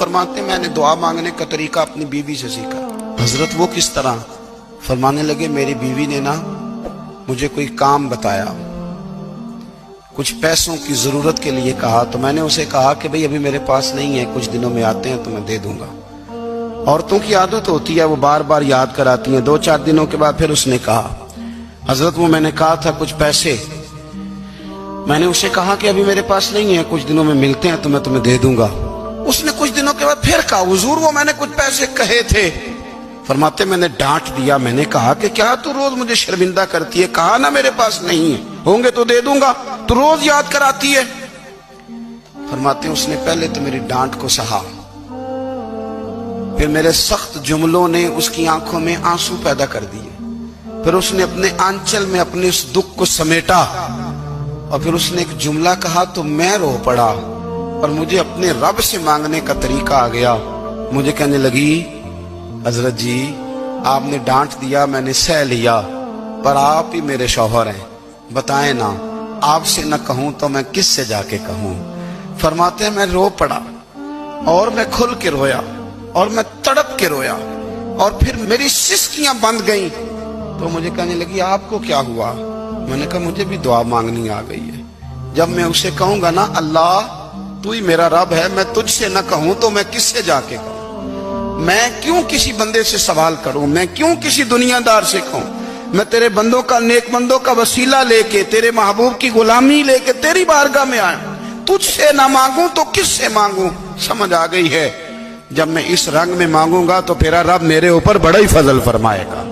فرماتے ہیں میں نے دعا مانگنے کا طریقہ اپنی بیوی سے سیکھا۔ حضرت وہ کس طرح؟ فرمانے لگے میری بیوی نے نا مجھے کوئی کام بتایا، کچھ پیسوں کی ضرورت کے لیے کہا، تو میں نے اسے کہا کہ بھئی ابھی میرے پاس نہیں ہے، کچھ دنوں میں آتے ہیں تو میں دے دوں گا۔ عورتوں کی عادت ہوتی ہے وہ بار بار یاد کراتی ہیں۔ 2-4 دنوں کے بعد پھر اس نے کہا حضرت وہ میں نے کہا تھا کچھ پیسے، میں نے اسے کہا کہ ابھی میرے پاس نہیں ہے، کچھ دنوں میں ملتے ہیں تو میں تمہیں دے دوں گا۔ اس نے کچھ دنوں کے بعد پھر کہا حضور وہ میں نے کچھ پیسے کہے تھے۔ فرماتے میں نے ڈانٹ دیا، میں نے کہا کہ کیا تو روز مجھے شرمندہ کرتی ہے، کہا نا میرے پاس نہیں ہے، ہوں گے تو دے دوں گا، تو روز یاد کراتی ہے۔ فرماتے ہیں اس نے پہلے تو میری ڈانٹ کو سہا، پھر میرے سخت جملوں نے اس کی آنکھوں میں آنسو پیدا کر دیے، پھر اس نے اپنے آنچل میں اپنے اس دکھ کو سمیٹا، اور پھر اس نے ایک جملہ کہا تو میں رو پڑا، اور مجھے اپنے رب سے مانگنے کا طریقہ آ گیا۔ مجھے کہنے لگی حضرت جی آپ نے ڈانٹ دیا، میں نے سہ لیا، پر آپ ہی میرے شوہر ہیں، بتائیں نا آپ سے نہ کہوں تو میں کس سے جا کے کہوں۔ فرماتے ہیں میں رو پڑا، اور میں کھل کے رویا، اور میں تڑپ کے رویا، اور پھر میری سسکیاں بند گئیں۔ تو مجھے کہنے لگی آپ کو کیا ہوا؟ میں نے کہا مجھے بھی دعا مانگنی آ گئی ہے۔ جب میں اسے کہوں گا نا اللہ تو ہی میرا رب ہے، میں تجھ سے نہ کہوں تو میں کس سے جا کے کہوں؟ میں کیوں کسی بندے سے سوال کروں؟ میں کیوں کسی دنیا دار سے کہوں؟ میں تیرے بندوں کا، نیک بندوں کا وسیلہ لے کے، تیرے محبوب کی غلامی لے کے تیری بارگاہ میں آیا، تجھ سے نہ مانگوں تو کس سے مانگوں؟ سمجھ آ گئی ہے جب میں اس رنگ میں مانگوں گا تو پھر رب میرے اوپر بڑا ہی فضل فرمائے گا۔